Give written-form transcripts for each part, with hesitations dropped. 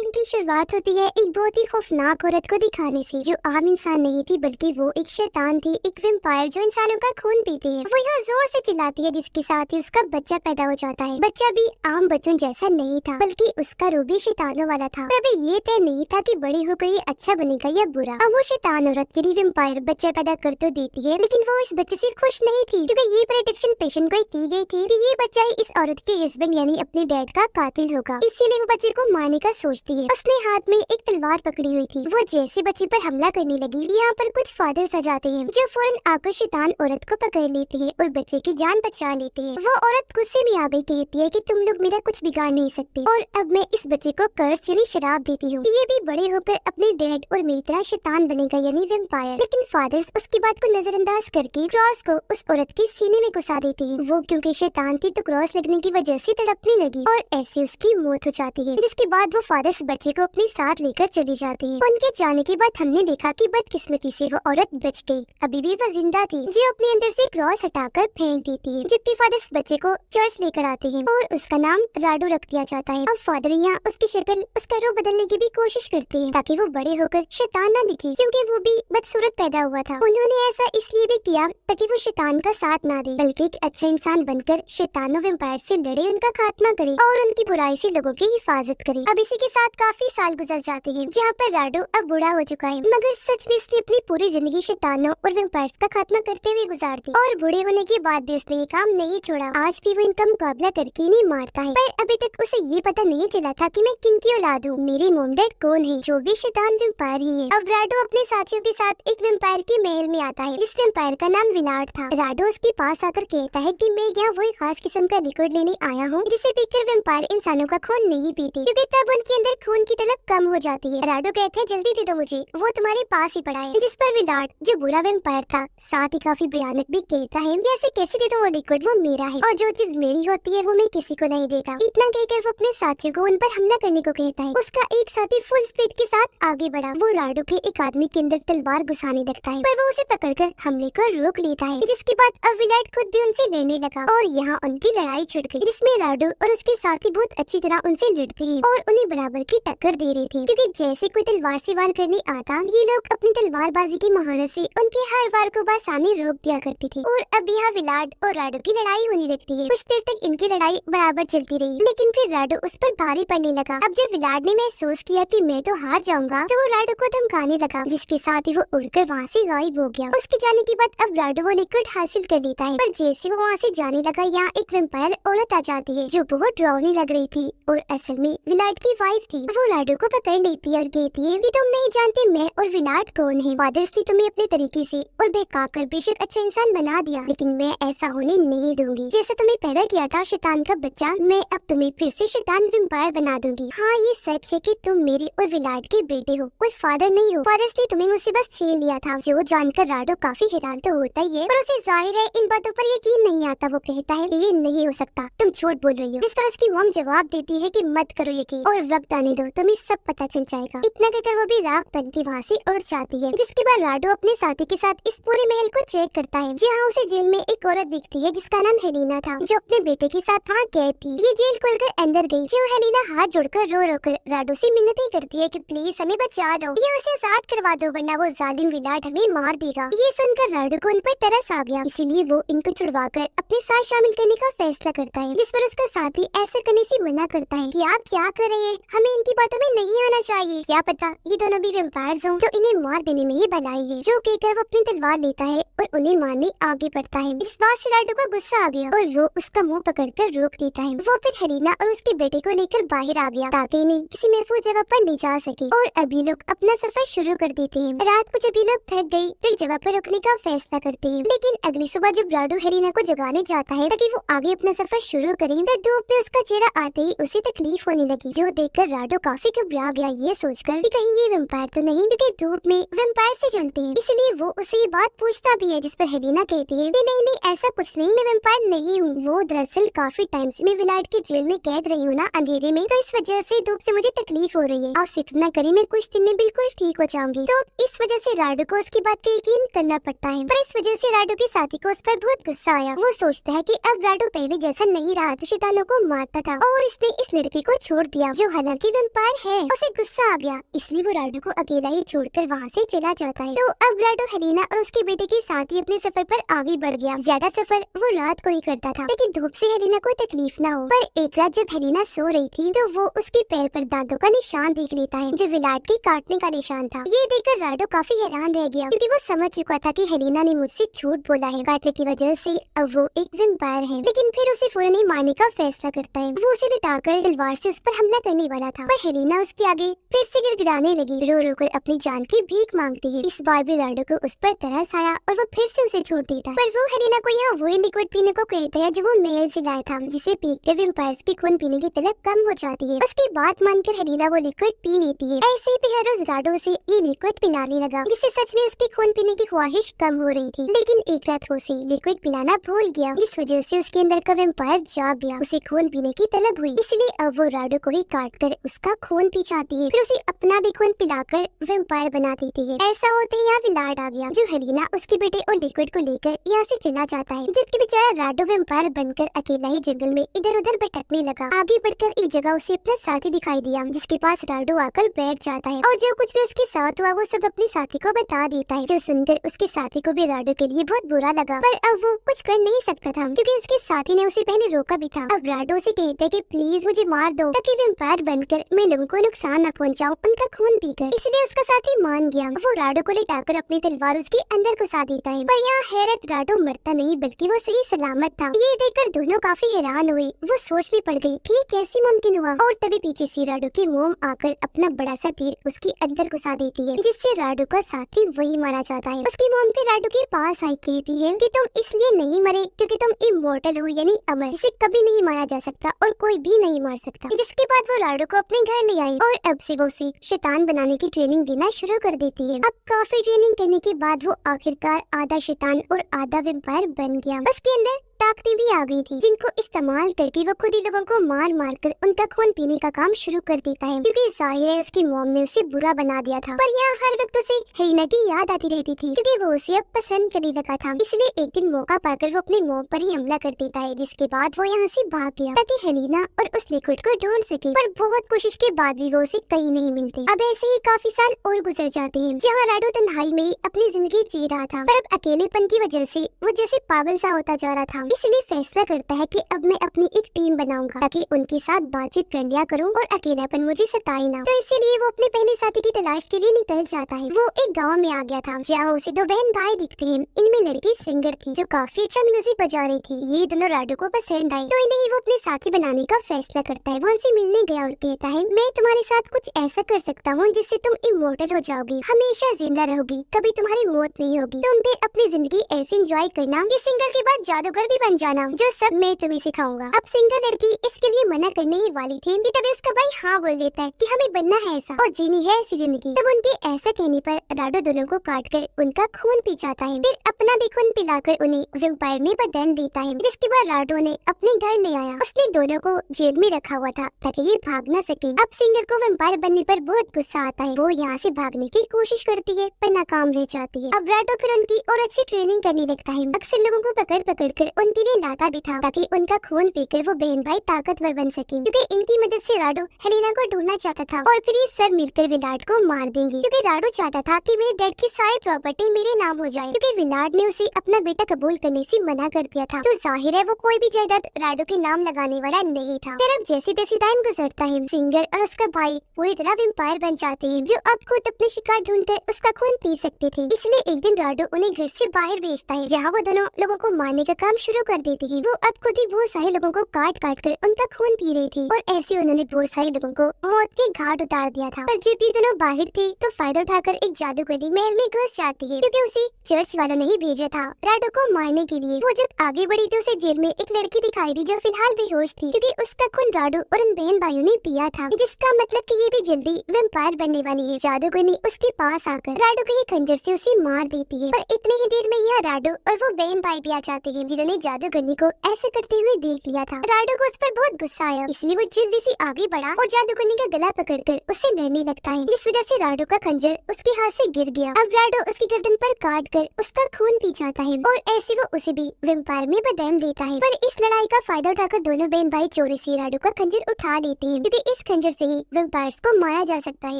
Film की शुरुआत होती है एक बहुत ही खौफनाक औरत को दिखाने से, जो आम इंसान नहीं थी बल्कि वो एक शैतान थी, एक वैम्पायर जो इंसानों का खून पीती है। वो यहाँ जोर से चिल्लाती है जिसके साथ ही उसका बच्चा पैदा हो जाता है। बच्चा भी आम बच्चों जैसा नहीं था बल्कि उसका रूह भी शैतानों वाला था। पर अभी ये तय नहीं था कि बड़ी होकर ये अच्छा बनेगा या बुरा। अब वो शैतान औरत के लिए वैम्पायर बच्चा पैदा कर तो देती है, लेकिन वो इस बच्चे से खुश नहीं थी क्योंकि ये प्रेडिक्शन पेशेंट को की गई थी कि ये बच्चा ही इस औरत के हस्बैंड यानी अपने डैड का कातिल होगा। इसीलिए वो बच्चे को मारने का सोचती है। उसने हाथ में एक तलवार पकड़ी हुई थी। वो जैसे बच्चे पर हमला करने लगी, यहाँ पर कुछ फादर्स आ जाते हैं जो फौरन आकर शैतान औरत को पकड़ लेती है और बच्चे की जान बचा लेते हैं। वो औरत गुस्से में आ गई, कहती है कि तुम लोग मेरा कुछ बिगाड़ नहीं सकते और अब मैं इस बच्चे को कर्स यानी शराब देती हूँ, ये भी बड़े होकर अपने डैड और मेरी तरह शैतान बनेगा यानी वैम्पायर। लेकिन फादर्स उसकी बात को नजरअंदाज करके क्रॉस को उस औरत के सीने में घुसा देती है। वो क्योंकि शैतान थी तो क्रॉस लगने की वजह से तड़पने लगी और ऐसे उसकी मौत हो जाती है। जिसके बाद वो फादर्स बच्चे को अपने साथ लेकर चली जाती हैं। उनके जाने के बाद हमने देखा कि बदकिस्मती से वो औरत बच गई। अभी भी वो जिंदा थी जो अपने अंदर से क्रॉस हटाकर फेंक देती है। जबकि फादर्स बच्चे को चर्च लेकर आते हैं और उसका नाम राडो रख दिया जाता है। अब फादर यहाँ उसकी शक्ल उसका रूप बदलने की भी कोशिश करते हैं ताकि वो बड़े होकर शैतान न दिखे, क्योंकि वो भी बदसूरत पैदा हुआ था। उन्होंने ऐसा इसलिए भी किया ताकि वो शैतान का साथ ना दे बल्कि एक अच्छा इंसान बनकर शैतान और वैम्पायर से लड़े, उनका खात्मा करे और उनकी बुराई से लोगों की हिफाजत करे। अब इसी के साथ काफी साल गुजर जाते हैं जहाँ पर राडो अब बूढ़ा हो चुका है, मगर सच में उसने अपनी पूरी जिंदगी शैतानों और वैम्पायर्स का खात्मा करते हुए गुजार दी और बूढ़े होने के बाद भी उसने ये काम नहीं छोड़ा। आज भी वो इनका मुकाबला करके नहीं मारता है, पर अभी तक उसे ये पता नहीं चला था कि मैं किन की औलाद हूँ, मेरी मॉम डैड कौन है, जो भी शैतान वैम्पायर ही है। अब राडो अपने साथियों के साथ एक वैम्पायर के महल में आता है। इस वैम्पायर का नाम विलाट था। राडो उसके पास आकर कहता है कि मैं यहाँ वही खास किस्म का लिक्विड लेने आया हूँ जिसे पीकर वैम्पायर इंसानों का खून नहीं पीते, क्योंकि तब उनके अंदर खून की तलब कम हो जाती है। राडो कहते हैं जल्दी दे दो मुझे, वो तुम्हारे पास ही पड़ा है। जिस पर विलाट जो बुरा वैम्पायर था साथ ही काफी भयानक भी कहता है कि ऐसे कैसे दे दो वो लिक्विड, वो मेरा है और जो चीज मेरी होती है वो मैं किसी को नहीं देता। इतना कहकर वो अपने साथियों को उन पर हमला करने को कहता है। उसका एक साथी फुल स्पीड के साथ आगे बढ़ा। वो राडो के एक आदमी के अंदर तलवार घुसाने लगता है, पर वो उसे पकड़कर हमले को रोक लेता है। जिसके बाद अब विलाट खुद भी उनसे लड़ने लगा और यहाँ उनकी लड़ाई छिड़ गई, जिसमें राडो और उसके साथी बहुत अच्छी तरह उनसे लड़ते हैं और उन्हें बराबर की टक्कर दे रहे थे, क्योंकि जैसे कोई तलवार से वार करने आता ये लोग अपनी तलवारबाजी की महारत से उनके हर वार को बसाने रोक दिया करते थे। और अब यहाँ विलाट और राडो की लड़ाई होने लगती है। कुछ देर तक इनकी लड़ाई बराबर चलती रही, लेकिन फिर राडो उस पर भारी पड़ने लगा। अब जब विलाट ने महसूस किया कि मैं तो हार जाऊंगा तो वो राडो को धमकाने लगा, जिसके साथ ही वो उड़कर वहाँ से गायब हो गया। उसके जाने के बाद अब राडो वो लिक्विड हासिल कर लेता है, पर जैसे वो वहाँ से जाने लगा यहाँ एक वैम्पायर औरत आ जाती है जो बहुत डरावनी लग रही थी और असल में विलाट की वाइफ थी। वो राडो को पकड़ लेती है और कहती है कि तुम नहीं जानते मैं और विलाट कौन है। फादर्स ने तुम्हें अपने तरीके से और बहकाकर बेशक अच्छा इंसान बना दिया, लेकिन मैं ऐसा होने नहीं दूंगी। जैसे तुम्हें पैदा किया था शैतान का बच्चा, मैं अब तुम्हें फिर से शैतान वैम्पायर बना दूंगी। हाँ ये सच है कि तुम मेरे और विलाट के बेटे हो, कोई फादर नहीं हो। फादर्स ने तुम्हें मुझसे बस छीन लिया था। जो जानकर राडो काफी हैरान तो होता ही है, पर उसे जाहिर है इन बातों पर यकीन नहीं आता। वो कहता है ये नहीं हो सकता, तुम झूठ बोल रही हो। जिस पर उसकी मॉम जवाब देती है कि मत करो यकीन और वक्त आने दो, तुम्हें सब पता चल जाएगा। इतना कहकर वो भी राख बन के वहाँ से उड़ जाती है। जिसके बाद राडो अपने साथी के साथ इस पूरे महल को चेक करता है, जहाँ उसे जेल में एक औरत दिखती है जिसका नाम हेलिना था, जो अपने बेटे के साथ वहाँ कैद थी। ये जेल खुलकर अंदर गई। जो हेलिना हाथ जोड़कर रो रो कर राडो से मिन्नतें करती है कि प्लीज हमें बचा लो, ये उसे आजाद करवा दो वरना वो जालिम विलाट हमें मार देगा। ये सुनकर राडो को उन पर तरस आ गया, इसीलिए वो इनको छुड़वाकर अपने साथ शामिल करने का फैसला करता है। जिस पर उसका साथी ऐसा करने से मना करता है कि आप क्या कर रहे हैं, हमें इनकी बातों में नहीं आना चाहिए। क्या पता ये दोनों भी वैम्पायर्स हों, तो इन्हें मार देने में ही भलाई है। जो कहकर वो अपनी तलवार लेता है और उन्हें मारने आगे बढ़ता है। इस बात से राडो को गुस्सा आ गया और वो उसका मुंह पकड़कर रोक देता है। वो फिर हेलिना और उसके बेटे को लेकर बाहर आ गया ताकि इन्हें किसी महफूज जगह पर ले जा सके। और अभी लोग अपना सफर शुरू कर देते हैं। रात को जब ये लोग थक गई तो एक जगह पर रुकने का फैसला करते हैं, लेकिन अगली सुबह जब राडो हेलिना को जगाने जाता है ताकि वो आगे अपना सफर शुरू करे, तो धूप में उसका चेहरा आते ही उसे तकलीफ होने लगी, जो देखकर राडो काफी घबरा गया, ये सोचकर कि कहीं ये वैम्पायर तो नहीं, क्योंकि धूप में वैम्पायर से जलते हैं। इसलिए वो उसे ये बात पूछता भी है, जिस पर हेलिना कहती है कि नहीं नहीं ऐसा कुछ नहीं, मैं वैम्पायर नहीं हूँ। वो दरअसल काफी टाइम से मैं विलाट के जेल में कैद रही हूँ ना अंधेरे में, तो इस वजह से धूप से मुझे तकलीफ हो रही है। आप फिक्र न करें, मैं कुछ दिन में बिल्कुल ठीक हो जाऊंगी। तो इस वजह से राडो को उसकी बात का यकीन करना पड़ता है, पर इस वजह से राडो के साथी को उस पर बहुत गुस्सा आया। वो सोचता है कि अब राडो पहले जैसा नहीं रहा, जो शैतानों को मारता था और इसने इस लड़के को छोड़ दिया, जो हालांकि वेम्पायर है। उसे गुस्सा आ गया, इसलिए वो राडो को अकेला ही छोड़कर वहाँ से चला जाता है। तो अब राडो हेलेना और उसके बेटे के साथ ही अपने सफर पर आगे बढ़ गया। ज्यादा सफर वो रात को ही करता था ताकि धूप से हेलेना को तकलीफ ना हो। पर एक रात जब हेलेना सो रही थी तो वो उसके पैर पर दांतों का निशान देख लेता है, जो विलाट के काटने का निशान था। ये देखकर राडो काफी हैरान रह गया, क्योंकि वो समझ चुका था कि हेलेना ने मुझसे झूठ बोला है। काटने की वजह से अब वो एक वेम्पायर है। लेकिन फिर उसे फौरन ही मारने का फैसला करता है। वो उसे लटाकर तलवार से उस पर हमला करने वाला था, पर हेलेना उसके आगे फिर से गिड़गिड़ाने लगी। रो रो कर अपनी जान की भीख मांगती है। इस बार भी राडो को उस पर तरस आया और वो फिर से उसे छोड़ देता है। पर वो हेलेना को यहाँ वही लिक्विड पीने को कहता है जो वो महल से लाया था, जिसे पीकर वेम्पायर्स की खून पीने की तलब कम हो जाती है। उसकी बात मानकर हेलेना वो लिक्विड पी लेती है। ऐसे ही हर रोज राडो से ये लिक्विड पिलाने लगा, जिससे सच में उसकी खून पीने की ख्वाहिश कम हो रही थी। लेकिन एक रात वो उसे लिक्विड पिलाना भूल गया, जिस वजह से उसके अंदर का वेम्पायर जाग गया। उसे खून पीने की तलब हुई, इसलिए अब वो राडो को ही काट कर उसका खून पी जाती है। फिर उसे अपना भी खून पिलाकर वेम्पायर बना देती है। ऐसा होते ही यहाँ विलाट आ गया, जो हेलेना उसके बेटे और लिक्विड को लेकर यहाँ से चला जाता है। जबकि बेचारा राडो वेम्पायर बनकर अकेला ही जंगल में इधर उधर भटकने लगा। आगे बढ़कर एक जगह उसे अपना साथी दिखाई दिया, जिसके पास राडो आकर बैठ जाता है और जो कुछ भी उसके साथ हुआ वो सब अपने साथी को बता देता है, जो सुनकर उसके साथी को भी राडो के लिए बहुत बुरा लगा। पर अब वो कुछ कर नहीं सकता था, क्योंकि उसके साथी ने उसे पहले रोका भी था। अब राडो से कहता है कि प्लीज मुझे मार दो, ताकि वेम्पायर बनकर मैं लोगों को नुकसान न पहुंचाऊं उनका खून पीकर। इसलिए उसका साथी मान गया। वो राडो को लिटाकर अपनी तलवार उसके अंदर घुसा देता है। पर यहाँ हैरत, राडो मरता नहीं बल्कि वो सही सलामत था। ये देखकर दोनों काफी हैरान हुए। वो सोच में पड़ गई कि कैसे मुमकिन हुआ। और तभी पीछे से राडो की मोम आकर अपना बड़ा सा तीर उसके अंदर घुसा देती है, जिससे राडो का साथी वही मारा जाता है। उसकी मोम फिर राडो के पास आई कहती है कि तुम इसलिए नहीं मरे क्योंकि तुम इमोर्टल हो, यानी अमर, इसे कभी नहीं मारा जा सकता और कोई भी नहीं मार सकता। जिसके बाद वो राडो को अपने घर ले आई और अब से वो उसे शैतान बनाने की ट्रेनिंग देना शुरू कर देती है। अब काफी ट्रेनिंग करने के बाद वो आखिरकार आधा शैतान और आधा वेम्पायर बन गया। उसके अंदर ताकतें भी आ गई थी, जिनको इस्तेमाल करके वो खुद ही लोगों को मार मार कर उनका खून पीने का काम शुरू कर देता है, क्योंकि जाहिर है उसकी मॉम ने उसे बुरा बना दिया था। पर यहाँ हर वक्त उसे हेलेना की याद आती रहती थी, क्योंकि वो उसे अब पसंद करने लगा था। इसलिए एक दिन मौका पाकर वो अपनी मॉम पर ही हमला कर देता है, जिसके बाद वो यहाँ से भाग गया ताकि हेलेना और उस लिक्विड को ढूंढ सके। पर बहुत कोशिश के बाद भी वो उसे कहीं नहीं मिलते। अब ऐसे ही काफी साल और गुजर जाते हैं, जहाँ राडो तन्हाई में ही अपनी जिंदगी जी रहा था। पर अब अकेलेपन की वजह से वो जैसे पागल सा होता जा रहा था। इसलिए फैसला करता है कि अब मैं अपनी एक टीम बनाऊंगा, ताकि उनके साथ बातचीत कर लिया करूं और अकेलापन मुझे सताए ना। तो इसीलिए वो अपने पहले साथी की तलाश के लिए निकल जाता है। वो एक गांव में आ गया था, जहाँ उसे दो बहन भाई दिखते हैं। इनमें लड़की सिंगर थी, जो काफी अच्छा म्यूजिक बजा रही थी। ये दोनों राडो को पसंद आई, तो इन्हें वो अपने साथी बनाने का फैसला करता है। वो उनसे मिलने गया और कहता है, मैं तुम्हारे साथ कुछ ऐसा कर सकता हूँ जिससे तुम इमोर्टल हो जाओगी, हमेशा जिंदा रहोगी, कभी तुम्हारी मौत नहीं होगी। तुम भी अपनी जिंदगी ऐसे एंजॉय करना कि सिंगर के बाद जादूगर भी बन जाना, जो सब मैं तुम्हें सिखाऊंगा। अब सिंगर लड़की इसके लिए मना करने ही वाली थी कि तभी उसका भाई हाँ बोल देता है कि हमें बनना है ऐसा और जीनी है ऐसी जिंदगी। तब उनके ऐसा कहने पर राडो दोनों को काट कर उनका खून पी जाता है, फिर अपना भी खून पिलाकर उन्हें वेम्पायर में बदल देता है। जिसके बाद राडो ने अपने घर ले आया। उसने दोनों को जेल में रखा हुआ था ताकि ये भाग न सके। अब सिंगर को वेम्पायर बनने पर बहुत गुस्सा आता है। वो यहाँ से भागने की कोशिश करती है पर नाकाम रह जाती है। अब राडो फिर उनकी और अच्छी ट्रेनिंग करने लगता है। अक्सर लोगों को पकड़ पकड़ कर उनके लिए लाता भी था, ताकि उनका खून पीकर वो बहन भाई ताकतवर बन सके। क्योंकि इनकी मदद से राडो हेलेना को ढूंढना चाहता था और फिर ये सब मिलकर विलाट को मार देंगे, क्योंकि राडो चाहता था कि मेरे डैड की सारी प्रॉपर्टी मेरे नाम हो जाए, क्योंकि विलाट ने उसे अपना बेटा कबूल करने से मना कर दिया था। तो जाहिर है वो कोई भी जायदाद राडो के नाम लगाने वाला नहीं था। फिर अब जैसे तैसे टाइम गुजरता है, सिंगर और उसका भाई पूरी तरह वेम्पायर बन जाते हैं, जो अब खुद अपने शिकार ढूंढकर उसका खून पी सकते थे। इसलिए एक दिन राडो उन्हें घर से बाहर भेजता है, जहाँ वो दोनों लोगों को मारने का काम शुरू कर देती है। वो अब खुद ही बहुत सारे लोगों को काट काट कर उनका खून पी रही थी और ऐसे उन्होंने बहुत सारे लोगों को मौत के घाट उतार दिया था। पर जब ये दोनों बाहर थे तो फायदा उठाकर एक जादूगरी महल में घुस जाती है, क्योंकि उसे चर्च वालों ने ही भेजा था राडो को मारने के लिए। वो जब आगे बढ़ी तो उसे जेल में एक लड़की दिखाई दी, जो फिलहाल बेहोश थी, क्योंकि उसका खून राडो और उन बहन भाइयों ने पिया था, जिसका मतलब कि ये भी जल्दी वेम्पायर बनने वाली है। जादूगरनी उसके पास आकर राडो को ये खंजर से उसे मार देती है। पर इतने ही देर में यह राडो और वो बहन भाई भी आ जाते हैं, जिन्होंने जादूगरनी को ऐसे करते हुए देख लिया था। राडो को उस पर बहुत गुस्सा आया, इसलिए वो जल्दी से आगे बढ़ा और जादूगरनी का गला पकड़कर उससे लड़ने लगता है, जिस वजह से राडो का खंजर उसके हाथ से गिर गया। अब राडो उसकी गर्दन पर काट कर उसका खून पी जाता है और ऐसे वो उसे भी वेम्पायर में बदल देता है। पर इस लड़ाई का फायदा उठाकर दोनों बहन भाई चोरी से राडो का खंजर उठा लेते हैं, क्योंकि इस खंजर से ही वेम्पायर्स को मारा जा सकता है।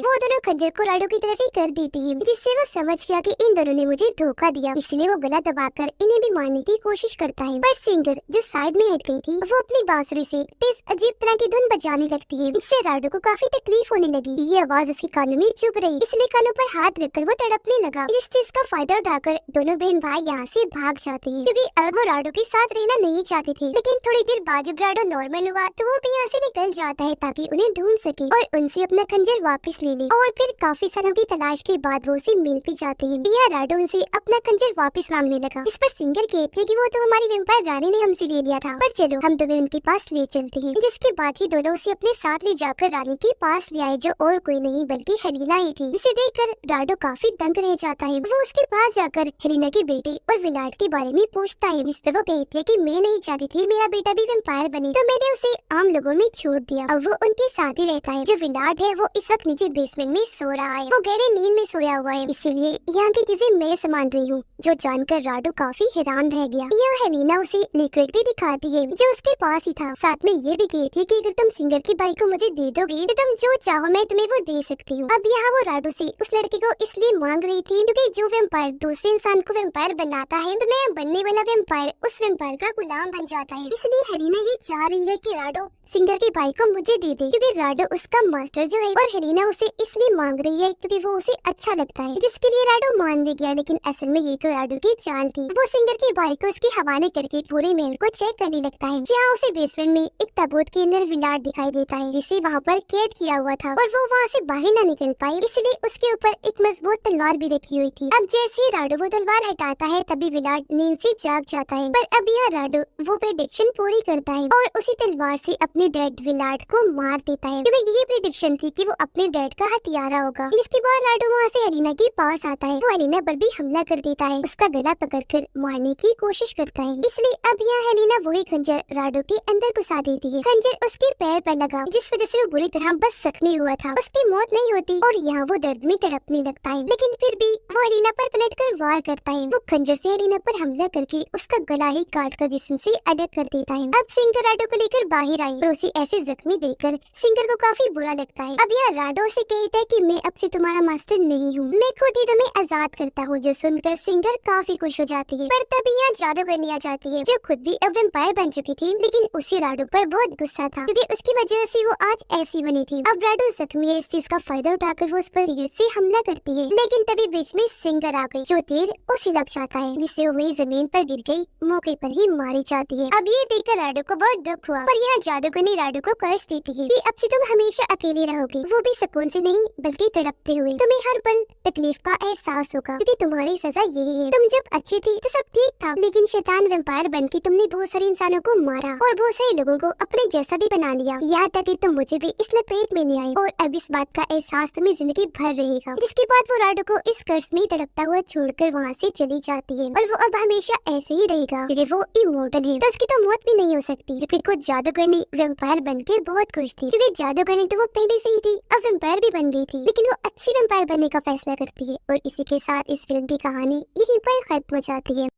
वो दोनों खंजर को राडो की तरफ ही कर देती है, जिससे वो समझ गया कि इन दोनों ने मुझे धोखा दिया, इसलिए वो गला दबाकर इन्हें भी मारने की कोशिश करता है। पर सिंगर जो साइड में हट गई थी, वो अपनी बांसुरी से तेज अजीब तरह की धुन बजाने लगती है, जिससे राडो को काफी तकलीफ होने लगी। ये आवाज उसके कानों में चुभ रही, इसलिए कानों पर हाथ रखकर वो तड़पने लगा, जिस चीज का फायदा उठाकर दोनों बहन भाई यहाँ से भाग जाते हैं, क्योंकि अब वो राडो के साथ रहना नहीं चाहते थे। लेकिन थोड़ी देर बाद जब राडो नॉर्मल हुआ तो वो भी यहाँ से निकल जाता है ताकि उन्हें ढूंढ सके और उनसे अपना खंजर वापस ले ले। और फिर काफी सालों की तलाश के बाद वो उसे मिल भी जाते हैं। यह राडो उनसे अपना खंजर वापस मांगने लगा, इस पर सिंगर कहती है कि वो तो हमारी वेम्पायर रानी ने हमसे ले लिया था, पर चलो हम तुम्हें उनके पास ले चलते हैं। जिसके बाद ही दोनों उसे अपने साथ ले जाकर रानी के पास ले आए, जो और कोई नहीं बल्कि हेलिना ही थी। इसे देखकर राडो काफी दंग रह जाता है। वो उसके पास जाकर हेलिना के बेटे और विलाट के बारे में पूछता है, जिस पर वो कहती है कि मैं नहीं चाहती थी मेरा बेटा भी वेम्पायर बने, तो मैंने उसे आम लोगों में छोड़ दिया। अब वो उनके साथ ही रहता है। जो विलाट है वो इस वक्त नीचे बेसमेंट में सो रहा है, वो गहरे नींद में सोया हुआ है, इसीलिए यहाँ की चीजें मैं संभाल रही हूँ, जो जानकर राडो काफी हैरान रह गया। यहाँ हेलिना उसे लिक्विड भी दिखाती है जो उसके पास ही था। साथ में ये भी कहती है कि अगर तुम सिंगर की बाइक को मुझे दे दोगे तो तुम जो चाहो मैं तुम्हें वो दे सकती हूँ। अब यहाँ वो राडो से उस लड़के को इसलिए मांग रही थी क्योंकि जो वेम्पायर दूसरे इंसान को वेम्पायर बनाता है तो नया बनने वाला वेम्पायर उस वेम्पायर का गुलाम बन जाता है। इसलिए हेलिना ये चाह रही है कि राडो सिंगर की बाइक को मुझे दे दे, क्योंकि राडो उसका मास्टर जो है, और हेलिना उसे इसलिए मांग रही है क्योंकि वो उसे अच्छा लगता है, जिसके लिए राडो मान भी गया। लेकिन असल में ये तो राडो की चाल थी। वो सिंगर की बाइक को उसके हवाले करके पूरे महल को चेक करने लगता है, जहाँ उसे बेसमेंट में एक ताबूत के अंदर विलाट दिखाई देता है, जिसे वहाँ पर कैद किया हुआ था और वो वहाँ से बाहर न निकल पाई, इसलिए उसके ऊपर एक मजबूत तलवार भी रखी हुई थी। अब जैसे ही राडो वो तलवार हटाता है तभी विलाट नींद से जाग जाता है। पर अब यह राडो वो प्रेडिक्शन पूरी करता है और उसी तलवार से अपने डैड विलाट को मार देता है, क्योंकि ये प्रेडिक्शन थी कि वो अपने डैड का हथियारा होगा। जिसके बाद राडो वहाँ से हेलिना के पास आता है, वो हेलिना पर भी हमला कर देता है, उसका गला पकड़कर मारने की कोशिश करता है। इसलिए अब यहाँ हेलिना वही खंजर राडो के अंदर घुसा देती है। खंजर उसके पैर पर लगा, जिस वजह से वो बुरी तरह बस जख्मी हुआ था। उसकी मौत नहीं होती और यहाँ वो दर्द में तड़पने लगता है, लेकिन फिर भी वो हेलिना पर पलटकर वार करता है। वो खंजर से हेलिना पर हमला करके उसका गला ही काट कर जिस्म से अलग कर देता है। अब सिंगर राडो को लेकर बाहर आई और उसे ऐसे जख्मी देखकर सिंगर को काफी बुरा लगता है। अब यह राडो से कहता है कि मैं अब से तुम्हारा मास्टर नहीं हूँ, मैं खुद ही तुम्हें आजाद करता हूँ, जो सुनकर सिंगर काफी खुश हो जाती है। पर तभी यहाँ जादूगरनी आ जाती है, जो खुद भी अब वेम्पायर बन चुकी थी, लेकिन उसी राडो पर बहुत गुस्सा था क्योंकि उसकी वजह से वो आज ऐसी बनी थी। अब राडो जख्मी है, इस चीज का फायदा उठाकर वो उस पर तीर से हमला करती है, लेकिन तभी बीच में सिंगर आ गई, जो तीर उसे लग जाता है, जिससे वो वही जमीन पर गिर गई, मौके पर ही मारी जाती है। अब ये देखकर राडो को बहुत दुख हुआ, पर यहाँ जादूगरनी राडो को कर्ज देती है कि अब से तुम हमेशा अकेले रहोगी, वो भी सुकून से नहीं बल्कि तड़पते हुए। तुम्हें हर पल तकलीफ का एहसास होगा क्योंकि तुम्हारी सजा यही है। तुम जब अच्छी थी तो सब ठीक था, लेकिन शैतान वेम्पायर बनके तुमने बहुत सारे इंसानों को मारा और बहुत सारे लोगों को अपने जैसा भी बना लिया, यहाँ तक कि तुम मुझे भी इस लपेट में ले आई, और अब इस बात का एहसास तुम्हें जिंदगी भर रहेगा। जिसके बाद वो राडो को इस कर्ज में तड़पता हुआ छोड़कर वहाँ से चली जाती है, और वो अब हमेशा ऐसे ही रहेगा क्योंकि वो इमोर्टल है, तो उसकी तो मौत भी नहीं हो सकती। जबकि कुछ जादूगरनी वेम्पायर बनके बहुत खुश थी क्योंकि जादूगरनी तो वो पहले से ही थी, अब वेम्पायर भी बन गई थी, लेकिन वो अच्छी वेम्पायर बनने का फैसला करती है। और इसी के साथ इस फिल्म की कहानी यहीं पर खत्म हो जाती है।